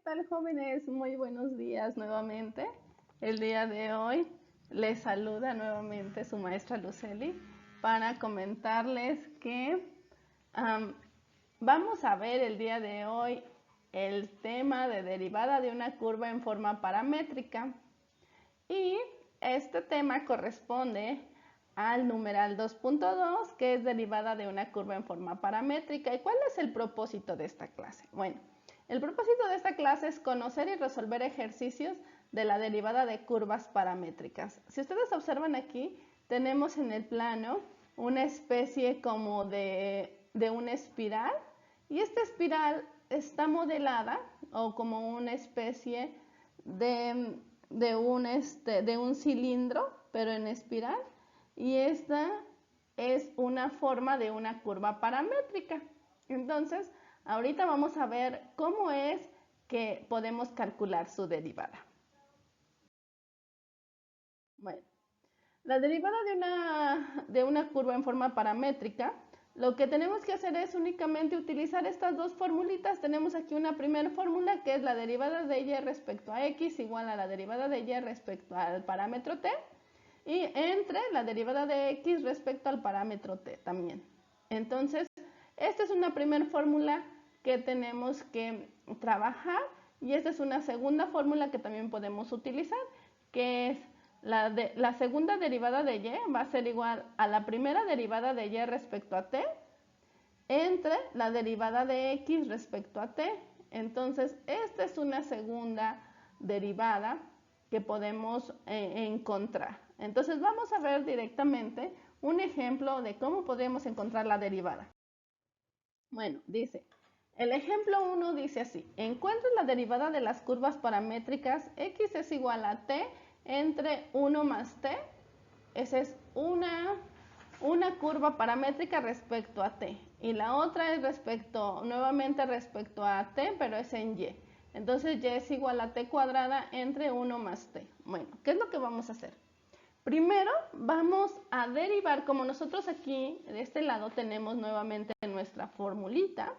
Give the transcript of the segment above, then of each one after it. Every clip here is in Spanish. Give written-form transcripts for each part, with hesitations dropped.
tal, jóvenes? Muy buenos días nuevamente. El día de hoy les saluda nuevamente su maestra Luceli para comentarles que vamos a ver el día de hoy el tema de derivada de una curva en forma paramétrica, y este tema corresponde al numeral 2.2, que es derivada de una curva en forma paramétrica. ¿Y cuál es el propósito de esta clase? Bueno, el propósito de esta clase es conocer y resolver ejercicios de la derivada de curvas paramétricas. Si ustedes observan aquí, tenemos en el plano una especie como de una espiral, y esta espiral está modelada o como una especie de un cilindro, pero en espiral, y esta es una forma de una curva paramétrica. Entonces, ahorita vamos a ver cómo es que podemos calcular su derivada. Bueno, la derivada de una curva en forma paramétrica, lo que tenemos que hacer es únicamente utilizar estas dos formulitas. Tenemos aquí una primera fórmula, que es la derivada de y respecto a x igual a la derivada de y respecto al parámetro t, y entre la derivada de x respecto al parámetro t también. Entonces, esta es una primera fórmula que tenemos que trabajar, y esta es una segunda fórmula que también podemos utilizar, que es la segunda derivada de y va a ser igual a la primera derivada de y respecto a t entre la derivada de x respecto a t. Entonces, esta es una segunda derivada que podemos encontrar. Entonces, vamos a ver directamente un ejemplo de cómo podemos encontrar la derivada. Bueno, dice, el ejemplo 1 dice así: encuentra la derivada de las curvas paramétricas x es igual a t entre 1 más t. Esa es una curva paramétrica respecto a t, y la otra es nuevamente respecto a t, pero es en y. Entonces y es igual a t cuadrada entre 1 más t. Bueno, ¿qué es lo que vamos a hacer? Primero vamos a derivar, como nosotros aquí de este lado tenemos nuevamente nuestra formulita.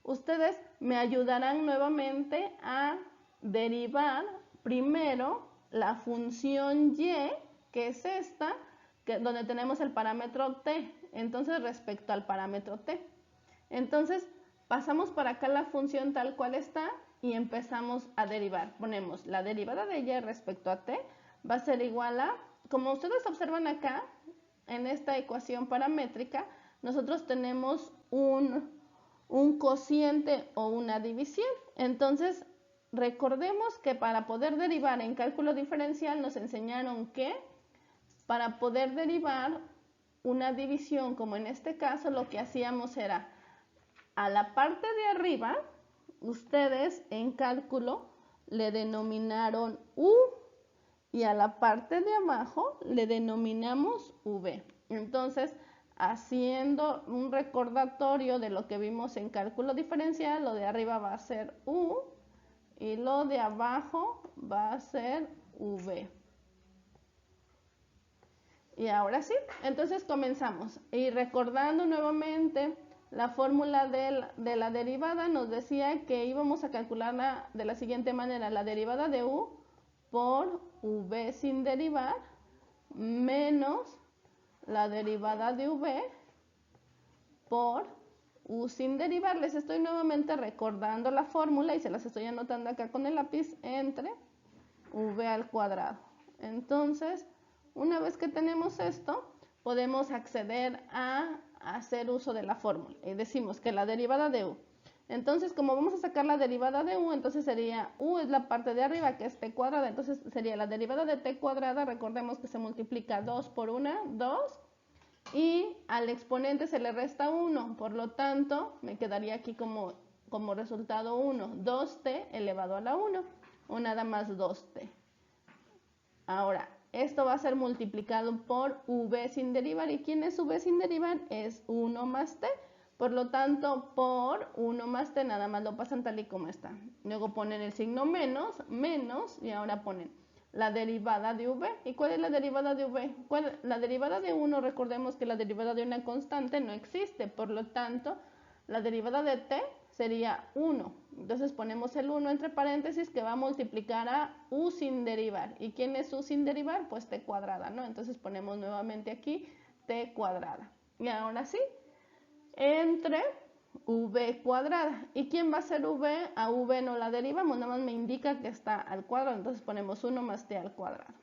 Ustedes me ayudarán nuevamente a derivar primero la función y, que es esta, donde tenemos el parámetro t, entonces respecto al parámetro t. Entonces pasamos para acá la función tal cual está y empezamos a derivar. Ponemos la derivada de y respecto a t, va a ser igual a, como ustedes observan acá, en esta ecuación paramétrica, nosotros tenemos un cociente o una división. Entonces, recordemos que para poder derivar en cálculo diferencial nos enseñaron que para poder derivar una división, como en este caso, lo que hacíamos era a la parte de arriba, ustedes en cálculo le denominaron u, y a la parte de abajo le denominamos v. Entonces, haciendo un recordatorio de lo que vimos en cálculo diferencial, lo de arriba va a ser u y lo de abajo va a ser v. Y ahora sí, entonces comenzamos. Y recordando nuevamente la fórmula de la derivada, nos decía que íbamos a calcularla de la siguiente manera: la derivada de u por v sin derivar menos la derivada de v por u sin derivar. Les estoy nuevamente recordando la fórmula y se las estoy anotando acá con el lápiz, entre v al cuadrado. Entonces, una vez que tenemos esto, podemos acceder a hacer uso de la fórmula y decimos que la derivada de u. Entonces, como vamos a sacar la derivada de u, entonces sería u es la parte de arriba, que es t cuadrada, entonces sería la derivada de t cuadrada. Recordemos que se multiplica 2 por 1, 2, y al exponente se le resta 1, por lo tanto me quedaría aquí como resultado 1, 2t elevado a la 1, o nada más 2t. Ahora, esto va a ser multiplicado por v sin derivar. ¿Y quién es v sin derivar? Es 1 más t. Por lo tanto, por 1 más t nada más lo pasan tal y como está. Luego ponen el signo menos, y ahora ponen la derivada de v. ¿Y cuál es la derivada de v? La derivada de 1, recordemos que la derivada de una constante no existe. Por lo tanto, la derivada de t sería 1. Entonces ponemos el 1 entre paréntesis que va a multiplicar a u sin derivar. ¿Y quién es u sin derivar? Pues t cuadrada, ¿no? Entonces ponemos nuevamente aquí t cuadrada. Y ahora sí, entre v cuadrada. ¿Y quién va a ser v? A v no la derivamos, nada más me indica que está al cuadrado. Entonces ponemos 1 más t al cuadrado.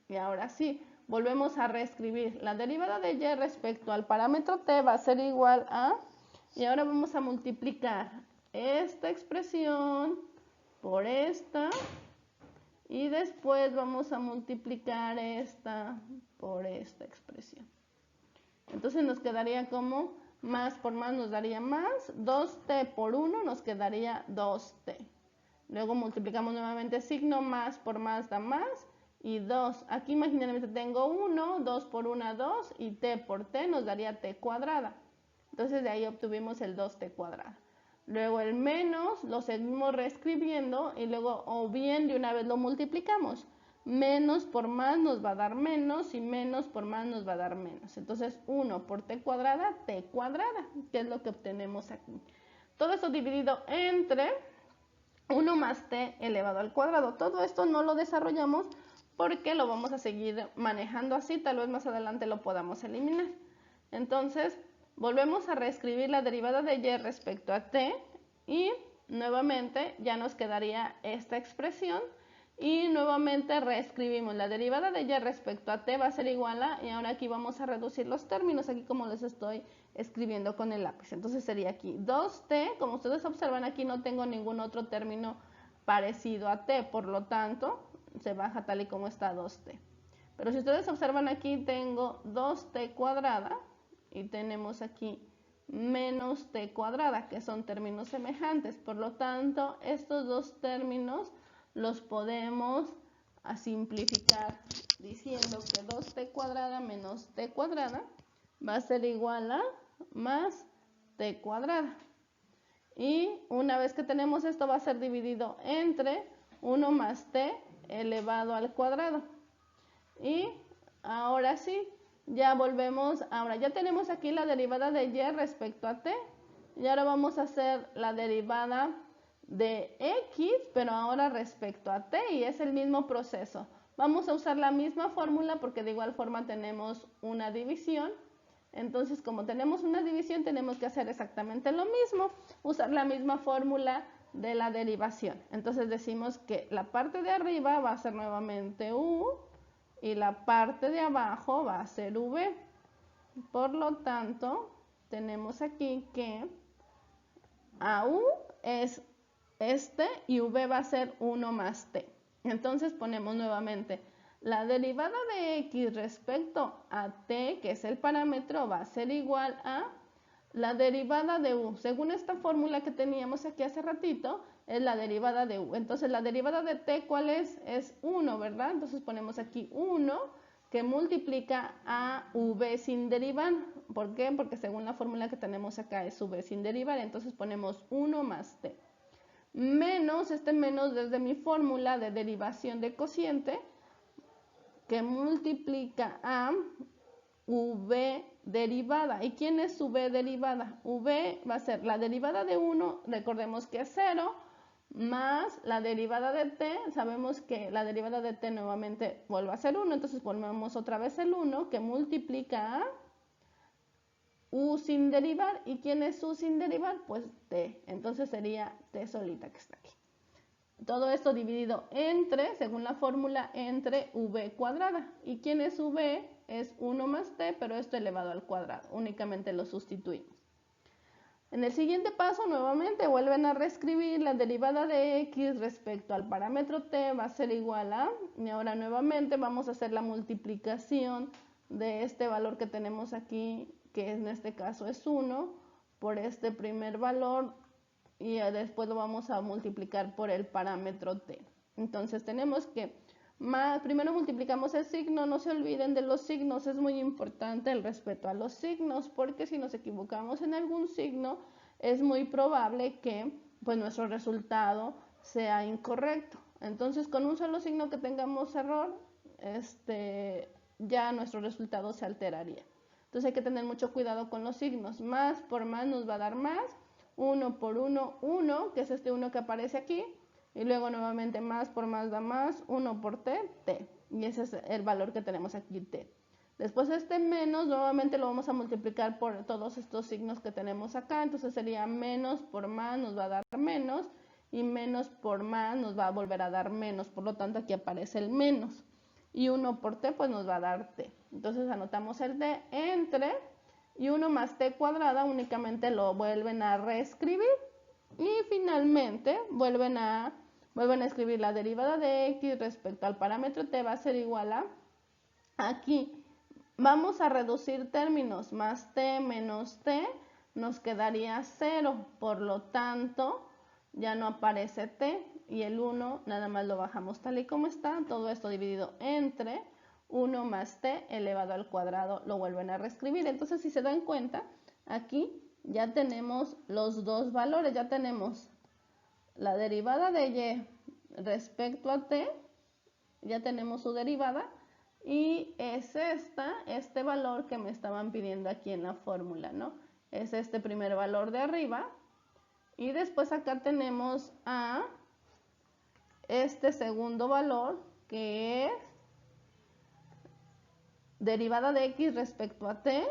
Y ahora sí, volvemos a reescribir. La derivada de y respecto al parámetro t va a ser igual a... Y ahora vamos a multiplicar esta expresión por esta. Y después vamos a multiplicar esta por esta expresión. Entonces nos quedaría como más por más nos daría más. 2t por 1 nos quedaría 2t. Luego multiplicamos nuevamente signo, más por más da más. Y 2, aquí imaginariamente tengo 1, 2 por 1, 2, y t por t nos daría t cuadrada. Entonces de ahí obtuvimos el 2t cuadrada. Luego el menos lo seguimos reescribiendo y luego o bien de una vez lo multiplicamos. Menos por más nos va a dar menos y menos por más nos va a dar menos. Entonces 1 por t cuadrada, que es lo que obtenemos aquí. Todo esto dividido entre 1 más t elevado al cuadrado. Todo esto no lo desarrollamos porque lo vamos a seguir manejando así, tal vez más adelante lo podamos eliminar. Entonces, volvemos a reescribir la derivada de y respecto a t y nuevamente ya nos quedaría esta expresión y nuevamente reescribimos la derivada de y respecto a t va a ser igual a, y ahora aquí vamos a reducir los términos, aquí como les estoy escribiendo con el lápiz. Entonces sería aquí 2t, como ustedes observan aquí no tengo ningún otro término parecido a t, por lo tanto se baja tal y como está 2t. Pero si ustedes observan aquí tengo 2t cuadrada y tenemos aquí menos t cuadrada, que son términos semejantes. Por lo tanto, estos dos términos los podemos simplificar diciendo que 2t cuadrada menos t cuadrada va a ser igual a más t cuadrada. Y una vez que tenemos esto va a ser dividido entre 1 más t elevado al cuadrado. Y ahora sí, ya volvemos, ahora ya tenemos aquí la derivada de y respecto a t. Y ahora vamos a hacer la derivada de x, pero ahora respecto a t, y es el mismo proceso. Vamos a usar la misma fórmula porque de igual forma tenemos una división. Entonces, como tenemos una división, tenemos que hacer exactamente lo mismo, usar la misma fórmula de la derivación. Entonces decimos que la parte de arriba va a ser nuevamente u y la parte de abajo va a ser v. Por lo tanto, tenemos aquí que AU es este y v va a ser 1 más t. Entonces ponemos nuevamente la derivada de x respecto a t, que es el parámetro, va a ser igual a la derivada de u. Según esta fórmula que teníamos aquí hace ratito, es la derivada de u. Entonces la derivada de t, ¿cuál es? Es 1, ¿verdad? Entonces ponemos aquí 1 que multiplica a v sin derivar. ¿Por qué? Porque según la fórmula que tenemos acá es v sin derivar. Entonces ponemos 1 más t. Menos, este menos desde mi fórmula de derivación de cociente, que multiplica a v derivada. ¿Y quién es v derivada? V va a ser la derivada de 1, recordemos que es 0, más la derivada de t. Sabemos que la derivada de t nuevamente vuelve a ser 1, entonces ponemos otra vez el 1 que multiplica a u sin derivar. ¿Y quién es u sin derivar? Pues t. Entonces sería t solita que está aquí. Todo esto dividido entre, según la fórmula, entre v cuadrada. ¿Y quién es v? Es 1 más t, pero esto elevado al cuadrado. Únicamente lo sustituimos. En el siguiente paso, nuevamente, vuelven a reescribir la derivada de x respecto al parámetro t va a ser igual a, y ahora nuevamente vamos a hacer la multiplicación de este valor que tenemos aquí, que en este caso es 1, por este primer valor, y después lo vamos a multiplicar por el parámetro t. Entonces tenemos que, primero multiplicamos el signo, no se olviden de los signos, es muy importante el respeto a los signos, porque si nos equivocamos en algún signo, es muy probable que pues, nuestro resultado sea incorrecto. Entonces con un solo signo que tengamos error, ya nuestro resultado se alteraría. Entonces hay que tener mucho cuidado con los signos. Más por más nos va a dar más. 1 por 1, 1, que es este 1 que aparece aquí, y luego nuevamente más por más da más, 1 por t, t, y ese es el valor que tenemos aquí, t. Después este menos, nuevamente lo vamos a multiplicar por todos estos signos que tenemos acá, entonces sería menos por más nos va a dar menos, y menos por más nos va a volver a dar menos, por lo tanto aquí aparece el menos. Y 1 por t pues nos va a dar t. Entonces anotamos el t entre, y 1 más t cuadrada únicamente lo vuelven a reescribir. Y finalmente vuelven a escribir la derivada de x respecto al parámetro t va a ser igual a, aquí vamos a reducir términos, más t menos t nos quedaría 0, por lo tanto ya no aparece t y el 1 nada más lo bajamos tal y como está, todo esto dividido entre 1 más t elevado al cuadrado, lo vuelven a reescribir. Entonces si se dan cuenta, aquí ya tenemos los dos valores, ya tenemos la derivada de y respecto a t, ya tenemos su derivada, y es este valor que me estaban pidiendo aquí en la fórmula, ¿no? Es este primer valor de arriba, y después acá tenemos a este segundo valor, que es derivada de x respecto a t,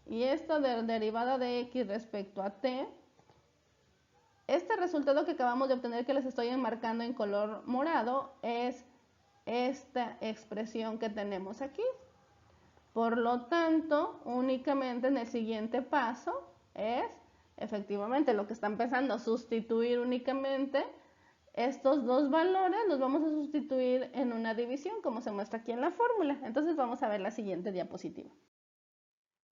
y esta derivada de x respecto a t, este resultado que acabamos de obtener, que les estoy enmarcando en color morado, es esta expresión que tenemos aquí. Por lo tanto, únicamente en el siguiente paso es, efectivamente, lo que está empezando a sustituir únicamente estos dos valores, los vamos a sustituir en una división, como se muestra aquí en la fórmula. Entonces vamos a ver la siguiente diapositiva.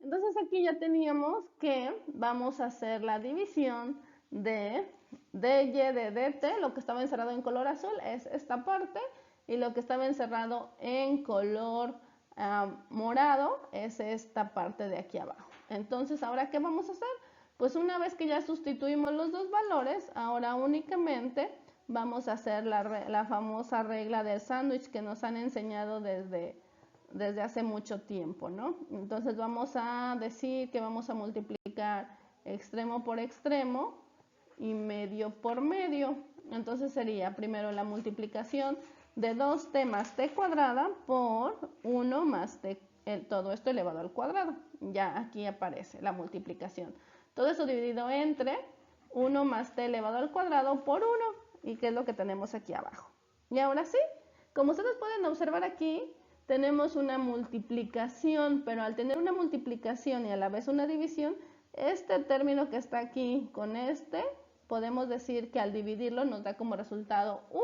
Entonces aquí ya teníamos que vamos a hacer la división de dy de dt, lo que estaba encerrado en color azul es esta parte, y lo que estaba encerrado en color morado es esta parte de aquí abajo. Entonces, ¿ahora qué vamos a hacer? Pues una vez que ya sustituimos los dos valores, ahora únicamente vamos a hacer la famosa regla del sándwich que nos han enseñado desde hace mucho tiempo, ¿no? Entonces vamos a decir que vamos a multiplicar extremo por extremo y medio por medio. Entonces sería primero la multiplicación de 2t más t cuadrada por 1 más t, todo esto elevado al cuadrado. Ya aquí aparece la multiplicación. Todo eso dividido entre 1 más t elevado al cuadrado por 1, y que es lo que tenemos aquí abajo. Y ahora sí, como ustedes pueden observar aquí, tenemos una multiplicación, pero al tener una multiplicación y a la vez una división, este término que está aquí con este, podemos decir que al dividirlo nos da como resultado 1,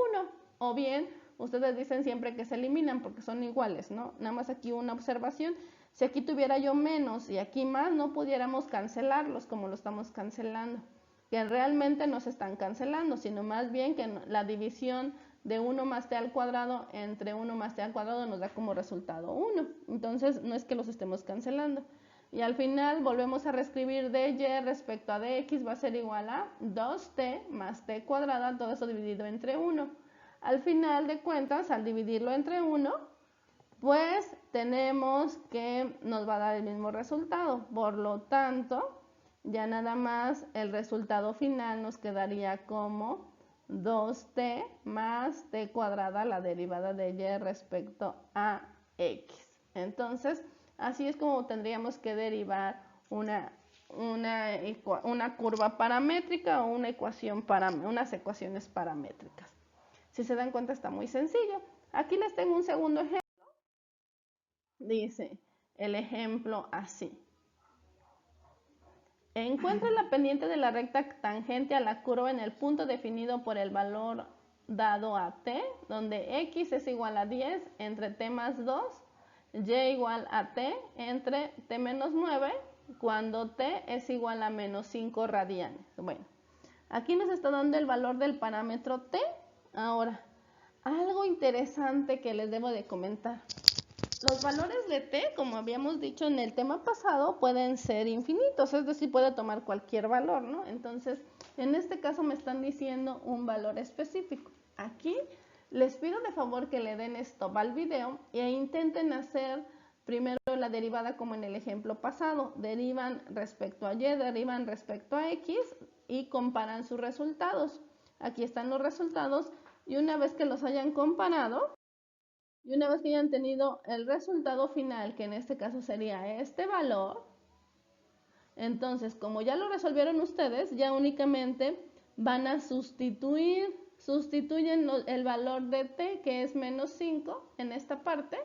o bien ustedes dicen siempre que se eliminan porque son iguales, ¿no? Nada más aquí una observación, si aquí tuviera yo menos y aquí más, no pudiéramos cancelarlos como lo estamos cancelando, que realmente no se están cancelando, sino más bien que la división de 1 más t al cuadrado entre 1 más t al cuadrado nos da como resultado 1. Entonces no es que los estemos cancelando. Y al final volvemos a reescribir dy respecto a dx va a ser igual a 2t más t cuadrada, todo eso dividido entre 1. Al final de cuentas, al dividirlo entre 1, pues tenemos que nos va a dar el mismo resultado. Por lo tanto, ya nada más el resultado final nos quedaría como 2t más t cuadrada, la derivada de y respecto a x. Entonces, así es como tendríamos que derivar una curva paramétrica o unas ecuaciones paramétricas. Si se dan cuenta, está muy sencillo. Aquí les tengo un segundo ejemplo. Dice el ejemplo así. Encuentra la pendiente de la recta tangente a la curva en el punto definido por el valor dado a t, donde x es igual a 10 entre t más 2, y igual a t entre t menos 9, cuando t es igual a menos 5 radianes. Bueno, aquí nos está dando el valor del parámetro t. Ahora, algo interesante que les debo de comentar. Los valores de t, como habíamos dicho en el tema pasado, pueden ser infinitos, es decir, puede tomar cualquier valor, ¿no? Entonces, en este caso me están diciendo un valor específico. Aquí les pido de favor que le den stop al video e intenten hacer primero la derivada como en el ejemplo pasado. Derivan respecto a y, derivan respecto a x, y comparan sus resultados. Aquí están los resultados y una vez que los hayan comparado y una vez que hayan tenido el resultado final, que en este caso sería este valor, entonces como ya lo resolvieron ustedes, ya únicamente van a sustituyen el valor de t, que es menos 5 en esta parte,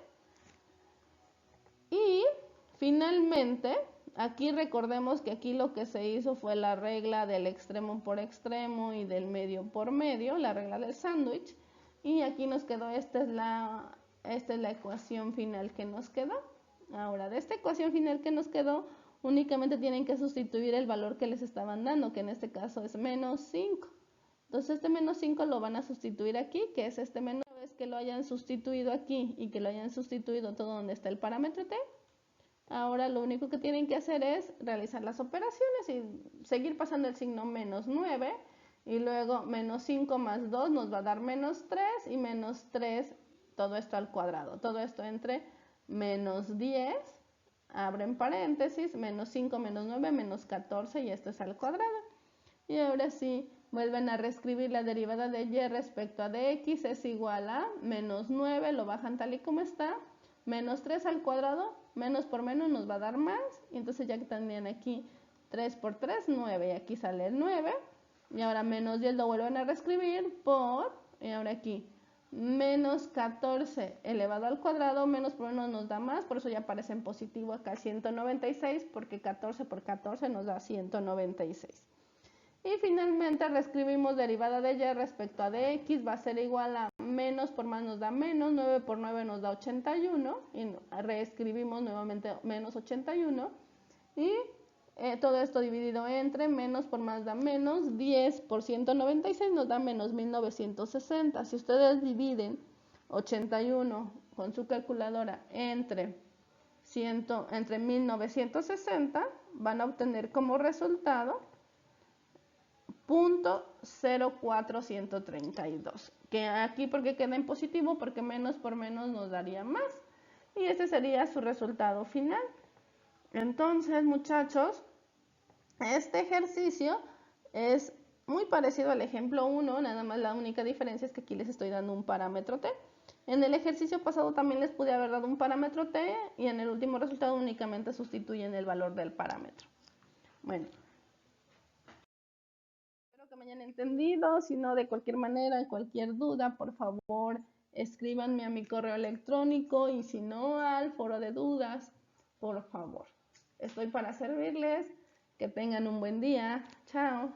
y finalmente aquí recordemos que aquí lo que se hizo fue la regla del extremo por extremo y del medio por medio, la regla del sándwich, y aquí nos quedó, esta es la ecuación final que nos quedó. Ahora, de esta ecuación final que nos quedó, únicamente tienen que sustituir el valor que les estaban dando, que en este caso es menos 5. Entonces este menos 5 lo van a sustituir aquí, que es este menos. Una vez que lo hayan sustituido aquí y que lo hayan sustituido todo donde está el parámetro t, ahora lo único que tienen que hacer es realizar las operaciones y seguir pasando el signo menos 9 y luego menos 5 más 2 nos va a dar menos 3 y menos 3, todo esto al cuadrado. Todo esto entre menos 10, abren paréntesis, menos 5 menos 9 menos 14 y esto es al cuadrado. Y ahora sí, vuelven a reescribir la derivada de y respecto a dx es igual a menos 9, lo bajan tal y como está, menos 3 al cuadrado, menos por menos nos va a dar más, y entonces ya que también aquí 3 por 3, 9, y aquí sale el 9, y ahora menos 10 lo vuelven a reescribir por, y ahora aquí, menos 14 elevado al cuadrado, menos por menos nos da más, por eso ya aparece en positivo acá 196, porque 14 por 14 nos da 196. Y finalmente reescribimos derivada de y respecto a dx, va a ser igual a menos por más nos da menos, 9 por 9 nos da 81, y reescribimos nuevamente menos 81, y todo esto dividido entre menos por más da menos, 10 por 196 nos da menos 1960. Si ustedes dividen 81 con su calculadora entre 1960, van a obtener como resultado 0.04132, que aquí porque queda en positivo, porque menos por menos nos daría más, y este sería su resultado final. Entonces, muchachos, este ejercicio es muy parecido al ejemplo 1, nada más la única diferencia es que aquí les estoy dando un parámetro t. En el ejercicio pasado también les pude haber dado un parámetro t, y en el último resultado únicamente sustituyen el valor del parámetro. Bueno, que me hayan entendido. Si no, de cualquier manera, cualquier duda, por favor, escríbanme a mi correo electrónico, y si no, al foro de dudas, por favor. Estoy para servirles. Que tengan un buen día. Chao.